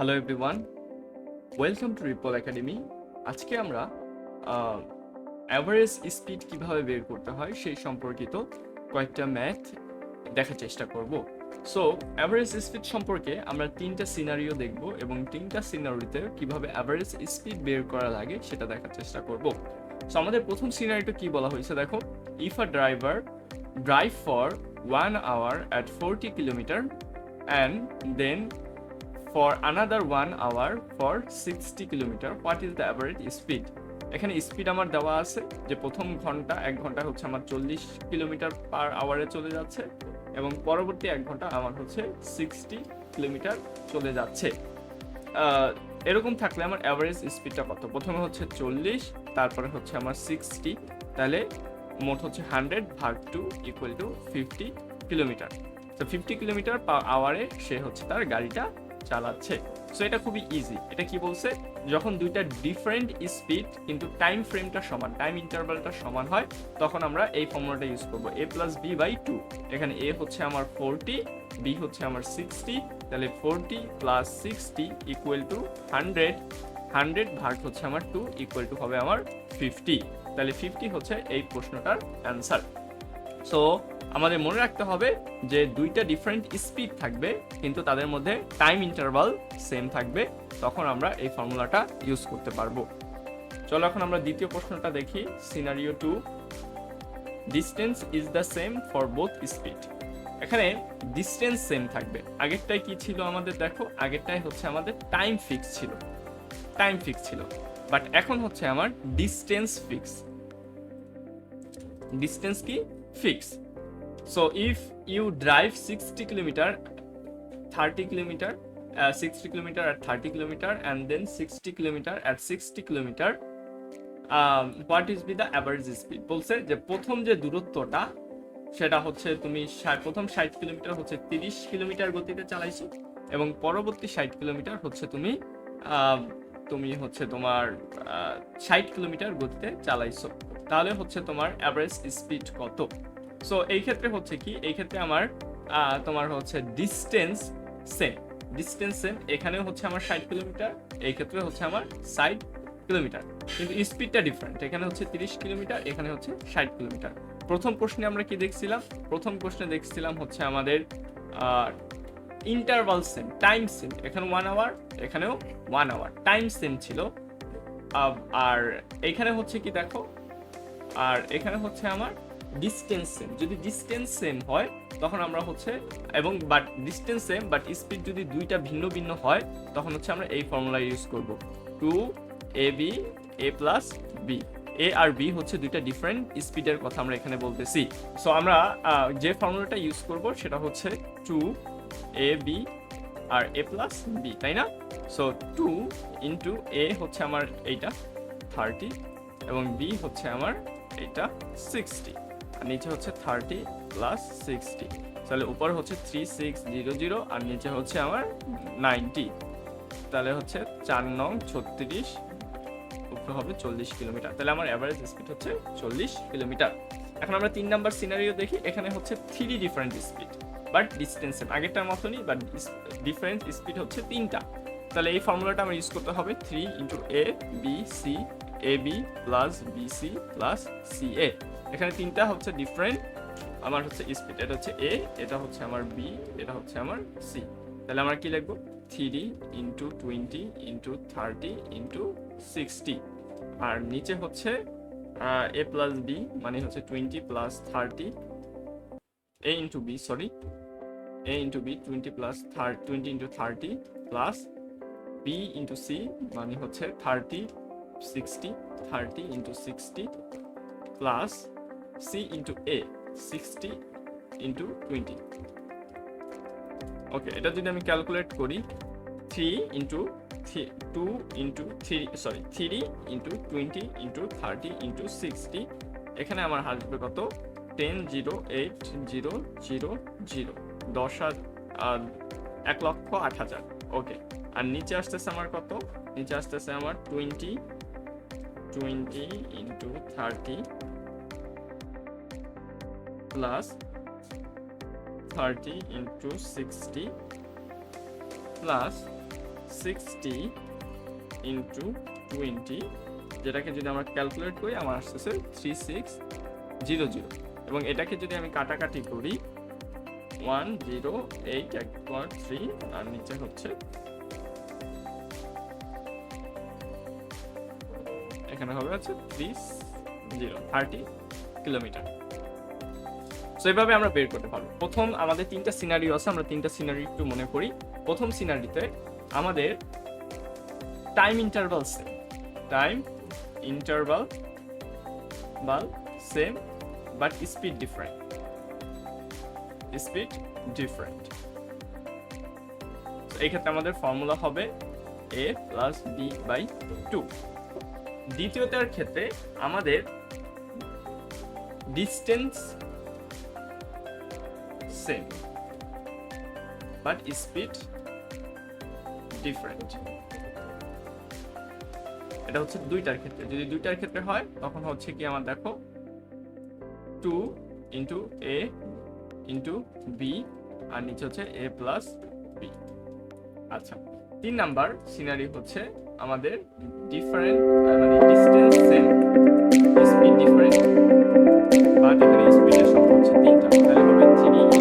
Hello everyone, welcome to ripple academy. আজকে আমরা average speed কিভাবে বের করতে হয় সেই সম্পর্কিত কয়েকটা ম্যাথ দেখার চেষ্টা করব। সো অ্যাভারেজ স্পিড সম্পর্কে আমরা তিনটা সিনারিও দেখব এবং তিনটা সিনারিওতে কিভাবে অ্যাভারেজ স্পিড বের করা লাগে সেটা দেখার চেষ্টা করব। সো আমাদের প্রথম সিনারিওটা কি বলা হয়েছে দেখো, if a driver drive for 1 hour at 40 kilometre and then for another 1 hour for 60 kilometre, what is the average speed. এখানে স্পিড আমার দেওয়া আছে যে প্রথম এক ঘন্টা হচ্ছে আমার 40 কিলোমিটার পার আওয়ারে চলে যাচ্ছে এবং পরবর্তী 1 ঘন্টা আমার হচ্ছে 60 কিলোমিটার চলে যাচ্ছে। এরকম থাকলে আমার অ্যাভারেজ স্পিডটা কত? প্রথমে হচ্ছে 40, তারপরে হচ্ছে আমার 60, তাহলে মোট হচ্ছে 100 ভাগ 2 ইকুয়াল টু 50 কিলোমিটার। তো 50 কিলোমিটার পার আওয়ারে সে হচ্ছে তার গাড়িটা চালাচ্ছে। সো এটা খুবই ইজি। এটা কি বলছে, যখন দুইটা ডিফারেন্ট স্পিড কিন্তু টাইম ফ্রেমটা সমান, টাইম ইন্টারভালটা সমান হয়, তখন আমরা এই ফর্মুলাটা ইউজ করব, a প্লাস বি বাই 2। এখানে a হচ্ছে আমার 40, b হচ্ছে আমার 60, তাহলে 40 প্লাস 60 ইকুয়াল টু 100, 100 ভাগ হচ্ছে আমার 2 ইকুয়াল টু হবে আমার 50। তাহলে 50 হচ্ছে এই প্রশ্নটার অ্যান্সার। সো আমাদের মনে রাখতে হবে যে দুইটা ডিফারেন্ট স্পিড থাকবে কিন্তু তাদের মধ্যে টাইম ইন্টারভাল সেম থাকবে, তখন আমরা এই ফর্মুলাটা ইউজ করতে পারবো। চলো এখন আমরা দ্বিতীয় প্রশ্নটা দেখি, scenario 2, distance is the same for both speed. এখানে ডিস্টেন্স সেম থাকবে। আগেরটাই কি ছিল আমাদের, দেখো আগেরটাই হচ্ছে আমাদের টাইম ফিক্স ছিল, বাট এখন হচ্ছে আমার ডিস্টেন্স ফিক্স। ডিস্টেন্স কি? Fix. So if you drive 60 kilometer, 30 kilometer, 60 kilometer at 30 kilometer and then 60 kilometer at 60 kilometer, what is be the average speed? বলছে যে প্রথম যে দূরত্বটা সেটা হচ্ছে তুমি প্রথম 60 কিলোমিটার হচ্ছে 30 কিলোমিটার গতিতে চালাইছো এবং পরবর্তী 60 কিলোমিটার হচ্ছে তুমি হচ্ছে তোমার 60 কিলোমিটার গতিতে চালাইছো, তাহলে হচ্ছে তোমার অ্যাভারেজ স্পিড কত? সো এই ক্ষেত্রে হচ্ছে কি, এই ক্ষেত্রে আমার তোমার হচ্ছে ডিস্টেন্স সেম, এখানেও হচ্ছে আমার 60 কিলোমিটার, এই ক্ষেত্রে হচ্ছে আমার 60 কিলোমিটার, কিন্তু স্পিডটা ডিফারেন্ট, এখানে হচ্ছে 30 কিলোমিটার, এখানে হচ্ছে 60 কিলোমিটার। প্রথম প্রশ্নে আমরা কি দেখছিলাম? প্রথম প্রশ্নে দেখছিলাম হচ্ছে আমাদের ইন্টারভাল সেম, টাইম সেম, এখানে 1 আওয়ার, এখানেও 1 আওয়ার, টাইম সেম ছিল। আর এখানে হচ্ছে কি দেখো, আর এখানে হচ্ছে আমার ডিস্টেন্স সেম। যদি ডিস্টেন্স সেম হয় তখন আমরা হচ্ছে এবং but distance same but speed যদি দুইটা ভিন্ন ভিন্ন হয় তখন হচ্ছে আমরা এই ফর্মুলা ইউজ করব, 2ab a plus b। A আর বি হচ্ছে দুইটা ডিফারেন্ট স্পিডের কথা আমরা এখানে বলতেছি। সো আমরা যে ফর্মুলাটা ইউজ করব সেটা হচ্ছে 2ab R a plus b, তাই না? সো 2 ইন্টু a হচ্ছে আমার এইটা 30 এবং b হচ্ছে আমার এটা 60, আর নিচে হচ্ছে 30 প্লাস 60, তাহলে উপর হচ্ছে 3600 আর নিচে হচ্ছে আমার 90, তাহলে হচ্ছে 4 নং 36, উপরে হবে 40 কিলোমিটার। তাহলে আমার অ্যাভারেজ স্পিড হচ্ছে 40 কিলোমিটার। এখন আমরা 3 নাম্বার সিনারিও দেখি। এখানে হচ্ছে 3 different speed but distance same, আগেরটার মতনই বাট ডিফারেন্ট স্পিড হচ্ছে 3টা। তাহলে এই ফর্মুলাটা আমরা ইউজ করতে হবে 3 into A B C, A B plus B C plus C A. এখানে 3টা হচ্ছে ডিফারেন্ট আমার হচ্ছে স্পিড, এটা হচ্ছে এ, এটা হচ্ছে আমার বি, এটা হচ্ছে আমার সি। তাহলে আমরা কি লিখবো, 3 ইন্টু 20 ইন্টু 30 ইন্টু 60, আর নিচে হচ্ছে এ প্লাস বি মানে হচ্ছে 20 plus 30, a into b, sorry, a into b 20 plus 20 into 30 plus b into c মানে হচ্ছে 30 60, 30 into 60 plus c into a 60 into 20। ওকে, এটা যদি আমি ক্যালকুলেট করি 3 into 2 into 3 sorry 3 into 20 into 30 into 60, এখানে আমার আসবে কত, 10,08,000, 1,08,000। ওকে, আর নিচে আসতেছে আমার কত, নিচে আসতেছে আমার 20 into 30 plus 30 into 60 plus 60 into 20, যেটাকে যদি আমরা ক্যালকুলেট করি আমার আসতেছে 3600, এবং এটাকে যদি আমি কাটাকাটি করি 108 1.3 আর নিচে হচ্ছে এখানে হবে হচ্ছে 30 কিলোমিটার। সো এইভাবে আমরা বের করতে পারবো। প্রথম আমাদের তিনটা সিনারিও আছে, আমরা তিনটা সিনারি একটু মনে করি। প্রথম সিনারিতে আমাদের time interval same but speed different. এই ক্ষেত্রে আমাদের ফর্মুলা হবে a প্লাস বি বাই 2। দ্বিতীয়টার ক্ষেত্রে আমাদের distance same but speed different. এটা হচ্ছে দুইটার ক্ষেত্রে। যদি দুইটার ক্ষেত্রে হয় তখন হচ্ছে কি আমার দেখো 2 ইন্টু এ ইন্টু বি আর নিচে হচ্ছে এ প্লাস বি। আচ্ছা, 3 নাম্বার সিনারি হচ্ছে আমাদের ডিফারেন্ট, মানে distance same speed different, but এখানে স্পিডের সংখ্যা হচ্ছে 3টা, তাহলে হবে 3 ইন্টু